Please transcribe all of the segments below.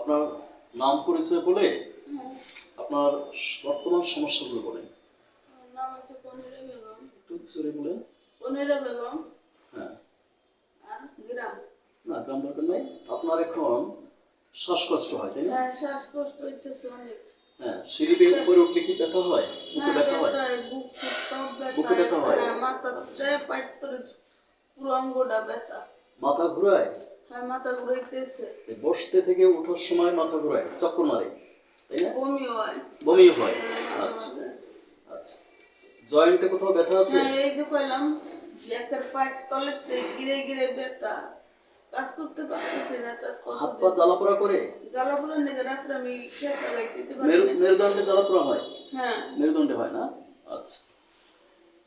আপনার নাম পরিচয় বলে হ্যাঁ, আপনার বর্তমান সমস্যাগুলো বলেন। আমার নাম হচ্ছে পনিরা বেগম। একটু জোরে বলেন। পনিরা বেগম। হ্যাঁ, আর গ্রাম। না গ্রাম দরকার নাই। আপনার এখন শ্বাসকষ্ট হয় তাই না? হ্যাঁ, শ্বাসকষ্ট হইতেছে অনেক। হ্যাঁ, সিঁড়ি বেয়ে উপরে উঠলে কি ব্যথা হয়? বুকে হ্যাঁ, ব্যথা হয়? ব্যথা, বুক ফুক সব বুকে ব্যথা ব্যথা। হয়? হ্যাঁ, মাথাতে পায়ের তলে পুরো অঙ্গটা ব্যথা। মাথা ঘুরায়? হ্যাঁ, মাথা ঘুরাইতেছে। এই বসতে থেকে ওঠার সময় মাথা ঘুরায়, চক্কর মারে তাই না? বমিও হয়। বমিও হয়? হ্যাঁ, আচ্ছা মাঝে আচ্ছা। জয়েন্টে কোথাও ব্যথা আছে? হ্যাঁ, এই যে পাইলাম একের পায়ের তলেতে গিরে গিরে ব্যথা। কাজ করতে পারতেছি না। হাত পা জ্বালাপোড়া করে? জ্বালাপোড়া নেই, রাত্রে আমি খেতে দিতে পারি না। মেরুদণ্ডে জ্বালাপোড়া হয়? হ্যাঁ, মেরুদণ্ডে হয় না? আচ্ছা।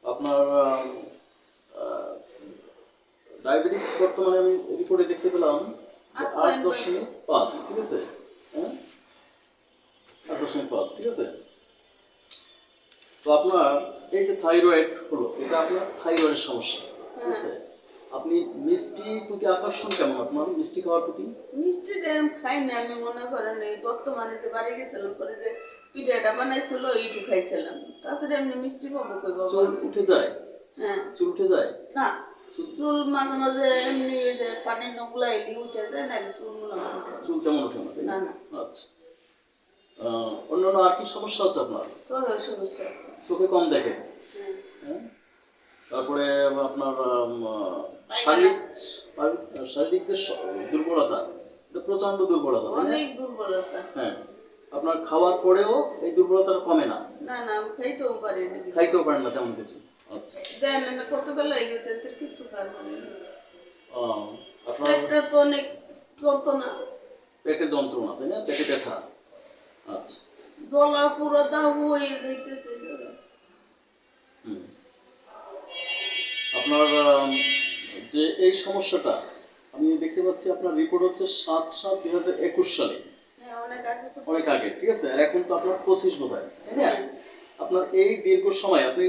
আপনার ডায়াবেটিস বর্তমানে আমি রিপোর্টে দেখতে পেলাম যে 8.5, ঠিক আছে? হ্যাঁ, 8.5, ঠিক আছে। তো আপনার এই যে থাইরয়েড হলো, এটা আপনার থাইরয়েডের সমস্যা, ঠিক আছে। আপনি মিষ্টির প্রতি আকর্ষণ কেমন আপনার, মিষ্টি খাওয়ার প্রতি? মিষ্টিটা এরকম খাই না আমি, মনে করেন এই বর্তমানে যে বাড়ি গেছিলাম পরে যে পিঠাটা বানাইছিল এইটু খাইছিলাম, তাছাড়া এমনি মিষ্টি পাবো কই বাবা। চুল উঠে যায়? হ্যাঁ, চুল উঠে যায়? না চুল মাঝে মাঝে এমনি যে পানির নগুলা এলি উঠে যায়, না চুল গুলো চুল তেমন ওঠে না তাই না না? না। আচ্ছা। অন্যান্য আর কি সমস্যা আছে আপনার? সহের সমস্যা আছে। চোখে কম দেখে? হ্যাঁ, হ্যাঁ। তারপরে আপনার শারীরিক শারীরিক যে দুর্বলতা, এটা প্রচন্ড দুর্বলতা তাই না? অনেক দুর্বলতা। হ্যাঁ। আপনার খাওয়ার পরেও এই দুর্বলতাটা কমে না? না না, আমি খাইতেও পারি না কিছু। খাইতেও পারেন না তেমন কিছু? আচ্ছা। দেন না, কত বেলা হয়ে গেছে তোর কিছু খাবো না। আপনার পেটটা তো অনেক যন্ত্রণা। পেটে যন্ত্রণা তাই না? পেটে ব্যথা? আচ্ছা। জ্বলা পুরো দাহ হয়ে যাইতেছে। হুম। আপনার যে এই সমস্যাটা আমি দেখতে পাচ্ছি আপনার রিপোর্ট হচ্ছে 7/7/2021 সালে। হ্যাঁ, অনেক আগে তো। অনেক আগে, ঠিক আছে। আর এখন তো আপনার 25 বোধহয় তাই না? আপনার এই দীর্ঘ সময় আপনি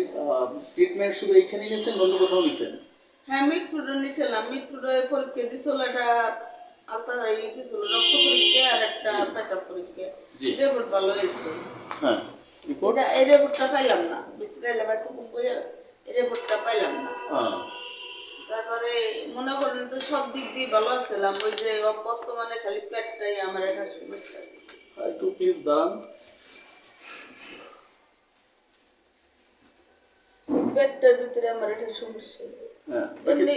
ট্রিটমেন্ট শুধু এইখানেই নিয়েছেন, অন্য কোথাও নিয়েছেন? হ্যাঁ, মিটফুডে নিয়েছিলাম। মিটফুডে পরীক্ষা দিছিল, একটা আলতা দিছিল রক্ত পরীক্ষা আর একটা পেশাব পরীক্ষা। জি। রিপোর্ট ভালো হয়েছে। হ্যাঁ, রিপোর্ট? এই রিপোর্টটা পাইলাম না, বিশ্রাইলে বা তখন এই রিপোর্টটা পাইলাম না। হ্যাঁ। তারপরে মনে করেন তো সব দিক দিয়ে ভালো আছিলাম, ওই যে বর্তমানে খালি পেটটাই আমার একটা সমস্যা। একটু প্লিজ দাঁড়ান। পেটটার ভিতরে আমার একটা সমস্যা আছে। হ্যাঁ, এমনি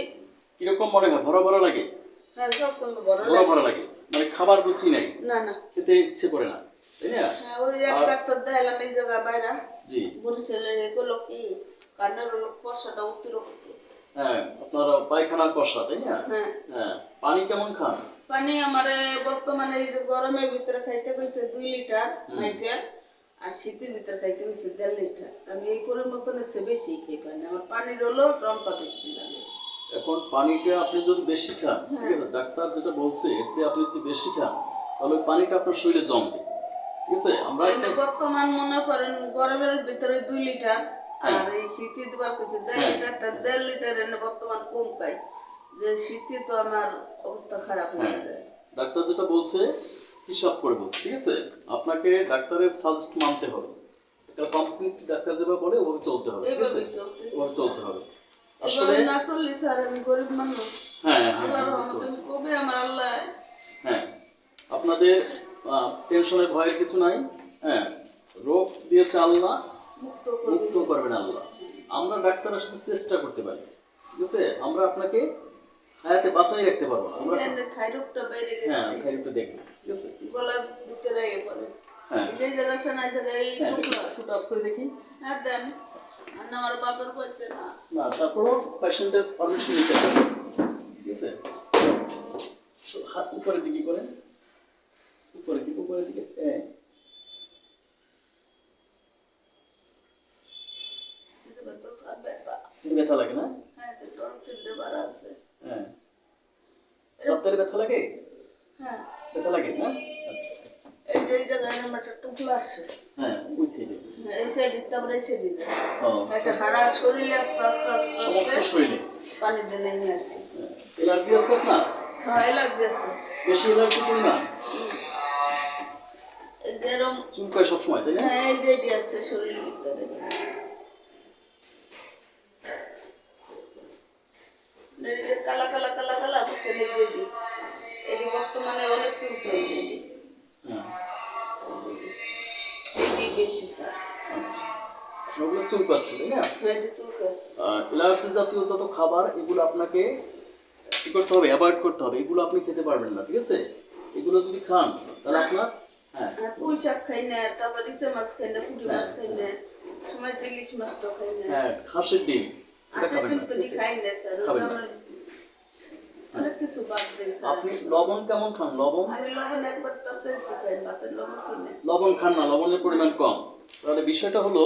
কিরকম মনে হয়? ভরা ভরা লাগে? হ্যাঁ, সবসময় বড় ভরা লাগে। ভরা লাগে মানে খাবার রুচি নাই, না না। খেতে ইচ্ছে করে না তাই না? হ্যাঁ, ওই এক ডাক্তার দেখালাম এই জায়গা বাইরা জি। বরিশালের এগুলো কি কানের কষাটা অতিরিক্ত। হ্যাঁ, আপনার পায়খানার কষা তাই না? হ্যাঁ। হ্যাঁ। পানি কেমন খান? পানি আমার বর্তমানে এই যে গরমের ভিতরে খাইতে হয়েছে 2 লিটার মাইফের, আর শীতের ভিতরে খাইতে হয়েছে 1.5 লিটার। আমি এই পরিবর্তনের চেয়ে বেশি খাই পানি, আমার পানির হলো রংটা বেশি লাগে। এখন পানিটা আপনি যদি বেশি খান, ঠিক আছে, ডাক্তার যেটা বলছে এর চেয়ে আপনি যদি বেশি খান তাহলে ওই পানিটা আপনার শরীরে জমবে, ঠিক আছে। আমরা এমনি বর্তমান মনে করেন গরমের ভিতরে 2 লিটার, আর এই শীতে দেওয়ার কাছে 1.5 লিটার, তার 1.5 লিটার এনে বর্তমান কম খাই, যে শীতে তো আমার অবস্থা খারাপ হয়ে যায়। ডাক্তার যেটা বলছে হিসাব করে বলছে, ঠিক আছে। আপনাকে ডাক্তারের সাজেস্ট মানতে হবে, এটা কমপ্লিট ডাক্তার যেভাবে বলে ওভাবে চলতে হবে, ঠিক আছে, এইভাবেই চলতেছে। ওভাবে চলতে হবে আসলে আসলে। না চললে স্যার আমি গরিব মানুষ। হ্যাঁ হ্যাঁ, আল্লাহর আমি বুঝতে রহমতে পারছি। কবে আমার আল্লাহ। হ্যাঁ, আপনাদের টেনশনের ভয়ের কিছু নাই। হ্যাঁ, রোগ দিয়েছে আল্লাহ, মুক্ত মুক্ত করবেন আল্লাহ। আমরা ডাক্তাররা শুধু চেষ্টা করতে পারি, ঠিক আছে। আমরা আপনাকে হায়াতে বাঁচাই রাখতে পারবো না আমরা। থাইরয়েডটা বাইরে হ্যাঁ, গেছে, খাইতে দেখি, ঠিক আছে। গলার ভিতরে এ পড়ে। হ্যাঁ এই যে জায়গা আছে না, এই জায়গায় এই হ্যাঁ, টুকরা। একটু টাচ করে দেখি। হ্যাঁ দেন, আর না আমার বাপের বলছে না। না, তারপরও পেশেন্টের পারমিশন নিতে হবে, ঠিক আছে। হাত উপরের দিকে করেন, উপরের দিকে, উপরের দিকে। হ্যাঁ, এই জায়গায় তো স্যার ব্যথা। ব্যথা লাগে না? হ্যাঁ, যে টনসিলটা বাড়া আছে। হ্যাঁ, সপ্তাহে ব্যথা লাগে? হ্যাঁ, ব্যথা লাগে না? আচ্ছা। এই যে এই জায়গায় আমার একটা টুকরা আছে। হ্যাঁ, ওই সাইডে। হ্যাঁ, এই সাইডে তারপরে এই সাইডে যায়। ও, একটা সারা শরীরে আস্তে আস্তে আস্তে সমস্ত আস্তে শরীরে পানি ঢেলে নিয়ে আসি। এলার্জি আছে আপনার? হ্যাঁ, অ্যালার্জি আছে। বেশি এলার্জি করি না? এরম চুলকায় সবসময়, তাই না? হ্যাঁ এই যে এটি আছে শরীরের ভিতরে এই যে কালা কালা কালা কালা বুঝছেন এই যে এটি বর্তমানে অনেক চুলকায় যে হ্যাঁ, এটি বেশি স্যার আচ্ছা। ওগুলো চুলকাচ্ছে, তাই না? হ্যাঁ এটি চুলকায় অ্যালার্জি জাতীয় যত খাবার এগুলো আপনাকে কি করতে হবে, অ্যাভয়েড করতে হবে। এগুলো আপনি খেতে পারবেন না, ঠিক আছে? এগুলো যদি খান তাহলে আপনার হ্যাঁ পুঁই শাক খাই না, তারপর ইচে মাছ খাই না, পুঁটি মাছ খাই না, সময় ইলিশ মাছটাও খাই না, হ্যাঁ হাঁসের ডিম এটা আসে খাবেন না, কিন্তু ঠিক আছে? খাই না স্যার খাবেন না। অনেক কিছু বাদ দেয় স্যার আপনি লবণ কেমন খান? লবণ আমি লবণ একবার তরকারিতে খাই ভাতের লবণ খাই না লবণ খান না, লবণের পরিমাণ কম। তাহলে বিষয়টা হলো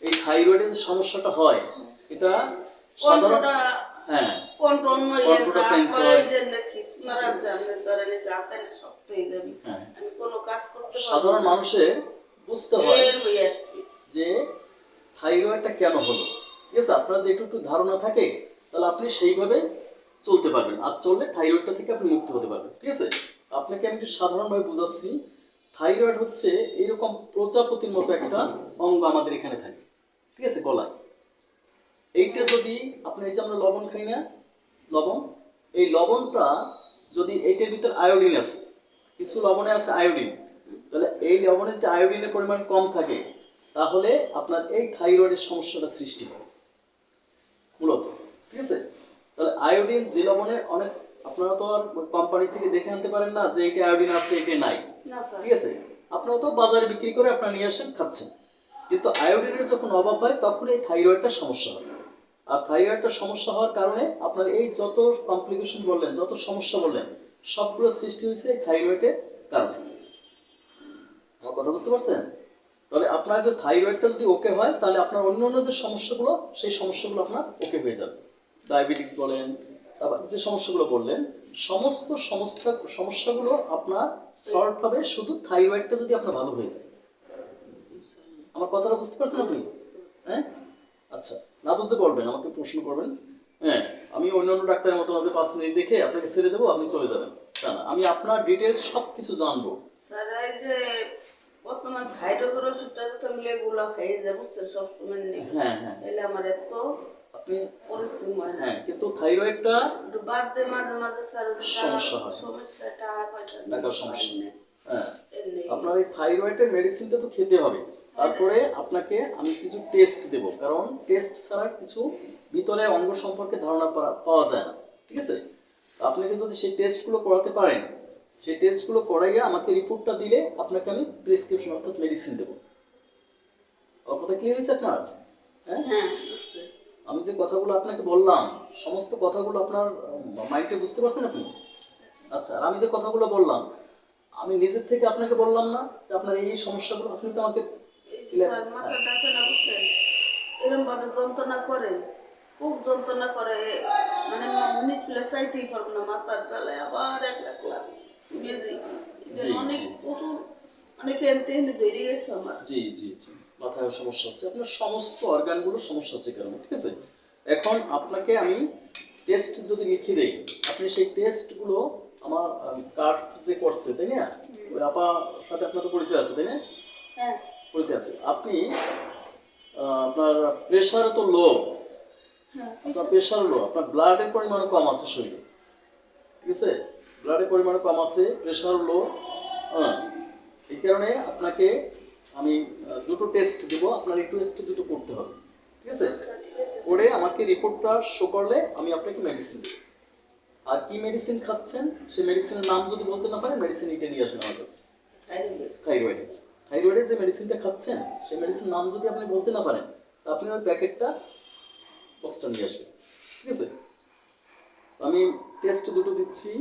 এই থাইরয়েডের যে সমস্যাটা হয় এটা সাধারণ কন্ট্রোলটা হ্যাঁ কন্ট্রোল কন্ট্রোলটা চেঞ্জ হয়। যে খিসমার আছে আপনার ধরেন এই দাঁতের শক্ত হয়ে যাবে হ্যাঁ। আমি কোনো কাজ করতে পারবো সাধারণ না মানুষের বুঝতে হয় বের হয়ে আসবে যে থাইরয়েডটা কেন হলো, ঠিক আছে? আপনার যদি একটু একটু ধারণা থাকে তাহলে আপনি সেইভাবে চলতে পারবেন, আর চললে থাইরয়েডটা থেকে আপনি মুক্ত হতে পারবেন, ঠিক আছে? আপনাকে আমি একটু সাধারণভাবে বুঝাচ্ছি। থাইরয়েড হচ্ছে এইরকম প্রজাপতির মতো একটা অঙ্গ আমাদের এখানে থাকে, ঠিক আছে, গলায়। এইটা যদি আপনি এই যে আমরা লবণ খাই না, লবণ, এই লবণটা যদি এইটার ভিতর আয়োডিন আছে, কিছু লবণে আছে আয়োডিন, তাহলে এই লবণে যদি আয়োডিনের পরিমাণ কম থাকে তাহলে আপনার এই থাইরয়েডের সমস্যাটা সৃষ্টি হয় মূলত, ঠিক আছে? তাহলে আয়োডিন যে লবণে অনেক, আপনারা তো আর কোম্পানি থেকে দেখে আনতে পারেন না যে এটা আয়োডিন আছে এটা নাই, না স্যার ঠিক আছে? আপনারা তো বাজারে বিক্রি করে আপনারা নিয়ে আসেন খাচ্ছেন, কিন্তু আয়োডিনের যখন অভাব হয় তখন এই থাইরয়েডটার সমস্যা হয়। আর থাইরয়েডটার সমস্যা হওয়ার কারণে আপনার এই যত কমপ্লিকেশন বললেন, যত সমস্যা বললেন, সবগুলো সৃষ্টি হয়েছে এই থাইরয়েডের কারণে। আমার কথা বুঝতে পারছেন? তাহলে আপনার যে থাইরয়েডটা যদি ওকে হয় তাহলে আপনার অন্য অন্য যে সমস্যাগুলো সেই সমস্যাগুলো আপনার ওকে হয়ে যাবে। ডায়াবেটিস বলেন, তারপর যে সমস্যাগুলো বললেন, সমস্ত সমস্যাগুলো আপনার সলভ হবে শুধু থাইরয়েডটা যদি আপনার ভালো হয়ে যায়। আমার কথাটা বুঝতে পারছেন আপনি? হ্যাঁ, আচ্ছা, না বুঝতে বলবেন, আমাকে প্রশ্ন করবেন। হ্যাঁ, আমি অন্যান্য ডাক্তারের মতো মাঝে 5 মিনিট দেখে আপনাকে ছেড়ে দেবো, আপনি চলে যাবেন, তা না, আমি আপনার ডিটেলস সব কিছু জানবো। স্যার এই যে বর্তমান থাইরয়েডের ওষুধটা তো আমি এগুলো খাই যে বুঝছেন সবসময় নেই হ্যাঁ হ্যাঁ, তাহলে আমার এত আপনি পরিশ্রম হয় না হ্যাঁ, কিন্তু থাইরয়েডটা একটু বাদ দিয়ে মাঝে মাঝে স্যার ওই যে সমস্যা হয়। সমস্যা টাকা পয়সা টাকার সমস্যা। হ্যাঁ, এর নেই আপনার এই থাইরয়েডের মেডিসিনটা তো খেতে হবে, তারপরে আপনাকে আমি কিছু টেস্ট দেব, কারণ টেস্ট ছাড়া কিছু ভিতরের অঙ্গ সম্পর্কে ধারণা পাওয়া যায় না, ঠিক আছে? তো আপনাকে যদি সেই টেস্টগুলো করাতে পারেন, সেই টেস্টগুলো করাইয়া আমাকে রিপোর্টটা দিলে আপনাকে আমি প্রেসক্রিপশন অর্থাৎ মেডিসিন দেবো। কথা ক্লিয়ার হয়েছে আপনার? হ্যাঁ, হ্যাঁ বুঝছেন আমি যে কথাগুলো আপনাকে বললাম সমস্ত কথাগুলো আপনার মাইন্ডে বুঝতে পারছেন আপনি? আচ্ছা, আর আমি যে কথাগুলো বললাম আমি নিজের থেকে আপনাকে বললাম না যে আপনার এই সমস্যাগুলো, আপনি তো আমাকে এই যে স্যার মাথাটা আছে না বুঝছেন এরকম ভাবে যন্ত্রণা করে খুব যন্ত্রণা করে মানে মিসপ্লে চাইতেই পারবো না মাথার জ্বালায় আবার এক একলা মিউজিক জি, অনেক জি। প্রচুর অনেক এনতে এনে ধরে গেছে আমার জি জি জি, মাথায় সমস্যা হচ্ছে, আপনার সমস্ত অর্গানগুলোর সমস্যা হচ্ছে কারণে, ঠিক আছে? এখন আপনাকে আমি টেস্ট যদি লিখে দেই, আপনি সেই টেস্টগুলো আমার কার্ড যে করছে, তাই না? ওই আপার সাথে আপনার তো পরিচয় আছে, তাই না? হ্যাঁ পরিচয় আছে। আপনি আপনার প্রেশার তো লো, হ্যাঁ আপনার প্রেশার লো, আপনার ব্লাডের পরিমাণ কম আছে শরীরে, ঠিক আছে? ব্লাডের পরিমাণ কম আছে, প্রেশার লো। হ্যাঁ, এই কারণে আপনাকে আমি দুটো টেস্ট দেবো, আপনার এই টেস্ট দুটো করতে হবে, ঠিক আছে? ঠিক আছে করে আমাকে রিপোর্টটা শো করলে আমি আপনাকে মেডিসিন দেবো। আর কি মেডিসিন খাচ্ছেন সে মেডিসিনের নাম যদি বলতে না পারেন, মেডিসিন এটা নিয়ে আসবেন আমার কাছে। থাইরয়েডের থাইরয়েডের, থাইরয়েডের যে মেডিসিনটা খাচ্ছেন সেই মেডিসিন নাম যদি আপনি বলতে না পারেন, তা আপনি ওই প্যাকেটটা বক্সটা নিয়ে আসবেন, ঠিক আছে? আমি টেস্ট দুটো দিচ্ছি।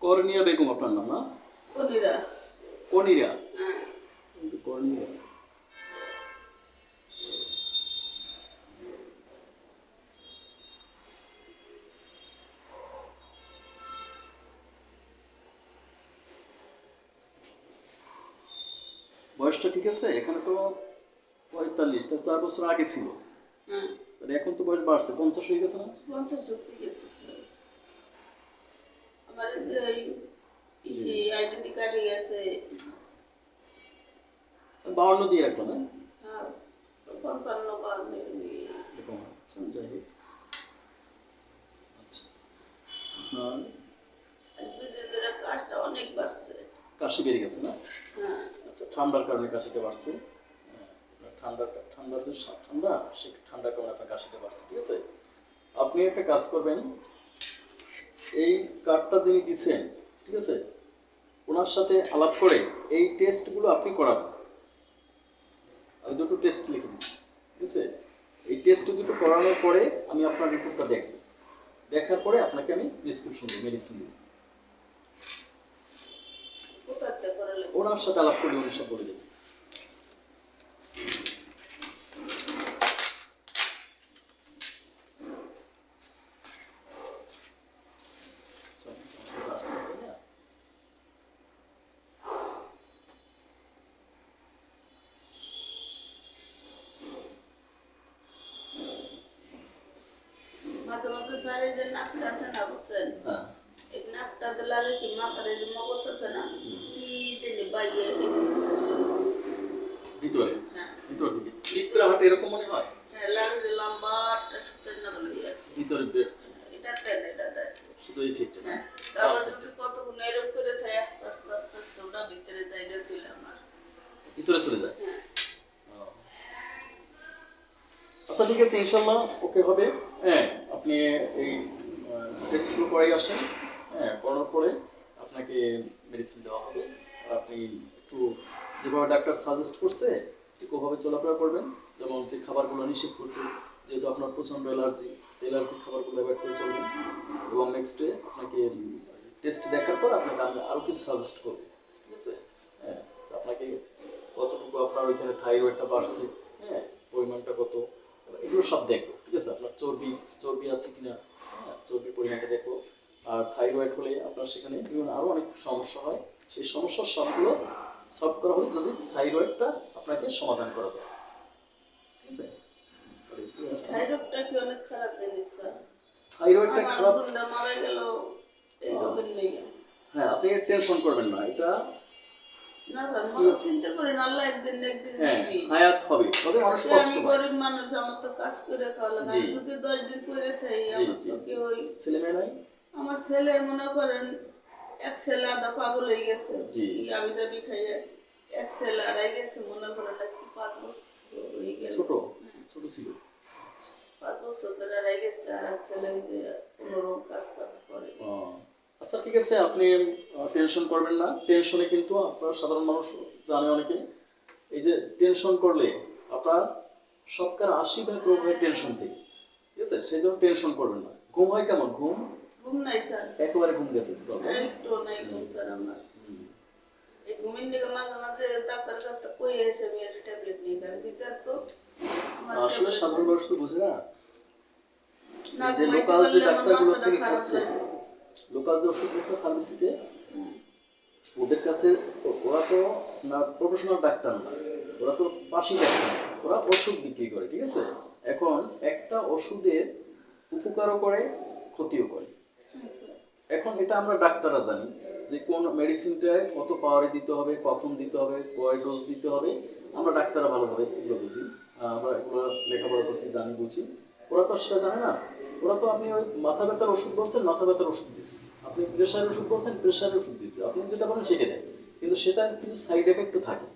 করনিয়া বেগম আপনার নাম, না? কলিরা কনিরা, হ্যাঁ কিন্তু কর্নিয়া আছে। বয়সটা ঠিক আছে? এখানে তো 45, তার 4 বছর আগে ছিল। হ্যাঁ তাহলে এখন তো বয়স বাড়ছে, 50 হয়ে গেছে না? 50 সত্যি গেছে স্যার। আমার এই যে ইসি আইডেন্টি কার্ডে গেছে 52 দিয়ে রাখলাম, হ্যাঁ? হ্যাঁ 55 নিয়ে গেছে। এরকম আচ্ছা, যাই হোক। আচ্ছা, আপনার 2 দিন ধরে কাজটা অনেক বাড়ছে। কাশি বেড়ে গেছে না? হ্যাঁ আচ্ছা, ঠান্ডার কারণে কাশিটা বাড়ছে। হ্যাঁ, ঠান্ডা যে ঠান্ডা, সেই ঠান্ডার কারণে আপনার কাশিটা বাড়ছে, ঠিক আছে? আপনি একটা কাজ করবেন, এই কার্ডটা যিনি দিচ্ছেন, ঠিক আছে, ওনার সাথে আলাপ করে এই টেস্টগুলো আপনি করাবেন। আমি দুটো টেস্ট লিখে দিচ্ছি, ঠিক আছে? এই টেস্ট দুটো করানোর পরে আমি আপনার রিপোর্টটা দেখব, দেখার পরে আপনাকে আমি প্রেসক্রিপশন দিই, মেডিসিন দিই। কোথাতে করালে ওনার সাথে আলাপ করলে উনি সব বলে দেবেন। মাঝে মাঝে স্যার এই যে নাকটা আছে না বুঝছেন, হ্যাঁ, এই নাকটা লাগে কি মাথার এই যে মগজ আছে না কি জানি বাইরে ভিতরে হ্যাঁ ভিতর দিকে ভিতরে আমার এরকম মনে হয়, হ্যাঁ লাগে যে লম্বা একটা সুতের না বলে আছে ভিতরে বেরোচ্ছে এটা দেন এটা দেন শুধু এই চিটটা। হ্যাঁ তারপর যদি কতক্ষণ এরকম করে থাকে আস্তে আস্তে আস্তে আস্তে ওটা ভিতরে জায়গা ছিল আমার ভিতরে চলে যায়। হ্যাঁ আচ্ছা, ঠিক আছে, ইনশাল্লাহ ওকে হবে। হ্যাঁ, আপনি এই টেস্টগুলো করাই আসেন। হ্যাঁ, করার পরে আপনাকে মেডিসিন দেওয়া হবে। আর আপনি একটু যেভাবে ডাক্তার সাজেস্ট করছে ঠিক ওভাবে চলাফেরা করবেন। যেমন যে খাবারগুলো নিষেধ করছে, যেহেতু আপনার প্রচণ্ড অ্যালার্জি খাবারগুলো অ্যাভয়েড করে চলবেন। এবং নেক্সটে আপনাকে টেস্ট দেখার পর আপনাকে আমি আরও কিছু সাজেস্ট করবো, ঠিক আছে? হ্যাঁ, তো আপনাকে কতটুকু আপনার ওইখানে থাইরয়েডটা বাড়ছে, হ্যাঁ, পরিমাণটা কত, এগুলো সব দেখবো, ঠিক আছে? আপনার চর্বি আছে কিনা, হ্যাঁ, চর্বির পরিমাণটা দেখবো। আর থাইরয়েড হলে আপনার সেখানে বিভিন্ন আরও অনেক সমস্যা হয়, সেই সমস্যার সবগুলো সলভ করা হলে যদি থাইরয়েডটা আপনাকে সমাধান করা যায়, ঠিক আছে? থাইরয়েডটা কি অনেক খারাপ জিনিস স্যার। থাইরয়েডটা আমার খারাপ, বোনটা মারা গেল এই রোগের লেগে। হ্যাঁ, আপনি টেনশন করবেন না, এটা না স্যার মনে চিন্তা করেন আল্লাহ একদিন না একদিন হ্যাঁ দিবি। হায়াত হবে, তবে মানুষ কষ্ট আমি পায়। গরিব মানুষ আমার তো কাজ করে খাওয়া লাগে, আমি যদি 10 দিন পরে থাই আমার তো কি ওই ছেলে মেয়ে নাই? আমার ছেলে মনে করেন এক ছেলে আধা পাগল হয়ে গেছে জি। আমি যাবি খাইয়ে এক ছেলে আড়াই গেছে মনে করেন আজকে 5 বছর হয়ে গেল ছোট ছিল। 5 বছর ধরে আড়াই গেছে আর এক ছেলে ওই যে কোনোরকম কাজ কাম করে। আচ্ছা, ঠিক আছে, আপনি টেনশন করবেন না। টেনশনে কিন্তু আপনার সাধারণ মানুষ জানে অনেকে, এই যে টেনশন করলে আপনার সবকার 80% রোগ হয় টেনশন থেকে, ঠিক আছে? সেই জন্য টেনশন করবেন না। ঘুম হয় কেমন? ঘুম নাই স্যার, একেবারে ঘুম গেছে। একটু নাই ঘুম স্যার আমার। এই ঘুমের দিকে মাঝে মাঝে ডাক্তার কাছ থেকে কই এসে আমি একটা ট্যাবলেট নিয়ে যাই দিতে তো আমার আসলে সাধারণ মানুষ তো বুঝে না, না যে ঘুমাইতে লোকাল যে পারলে আমার ডাক্তারগুলো মাথাটা থেকে খারাপ খাচ্ছে, লাগে। লোকাল যে ওষুধ দিচ্ছে ফার্মেসিতে, ওদের কাছে ওরা তো না প্রফেশনাল ডাক্তার না, ওরা তো বাসি ডাক্তার না, ওরা ওষুধ বিক্রি করে, ঠিক আছে? এখন একটা ওষুধের উপকারও করে ক্ষতিও করে। হ্যাঁ স্যার। এখন এটা আমরা ডাক্তাররা জানি যে কোন মেডিসিনটায় কত পাওয়ারে দিতে হবে, কখন দিতে হবে, কয় ডোজ দিতে হবে, আমরা ডাক্তাররা ভালোভাবে এগুলো বুঝি। আমরা এগুলো লেখাপড়া করছি, জানি, বুঝি। ওরা তো সেটা জানে না। ওরা তো আপনি ওই মাথা ব্যথার ওষুধ বলছেন, মাথা ব্যথার ওষুধ দিচ্ছে, আপনি প্রেশারের ওষুধ বলছেন, প্রেশারের ওষুধ দিচ্ছে, আপনি যেটা বলেন সেটা দেয়, কিন্তু সেটার কিছু সাইড এফেক্টও থাকে।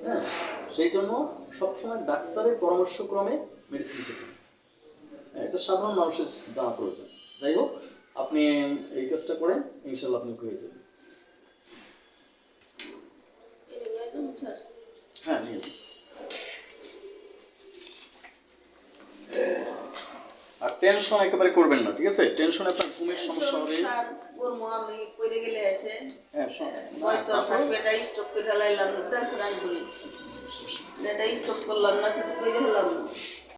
হ্যাঁ, সেই জন্য সবসময় ডাক্তারের পরামর্শক্রমে মেডিসিন খেতে হবে। হ্যাঁ, এটা সাধারণ মানুষের জানা প্রয়োজন। যাই হোক, আপনি এই কাজটা করেন, ইনশাল্লাহ আপনি হয়ে যাবেন। এই নিয়ে যাবো স্যার। হ্যাঁ, নিয়ে যান। আর টেনশন একেবারে করবেন না, ঠিক আছে? টেনশন আপনার ঘুমের সমস্যা হবে। স্যার করবো আমি পড়ে গেলে এসে হ্যাঁ, হয়তো থাকবে এটা স্টপ করে লাইলাম ডান্স রান বলি এটা স্টপ করলাম না কিছু করে হলাম না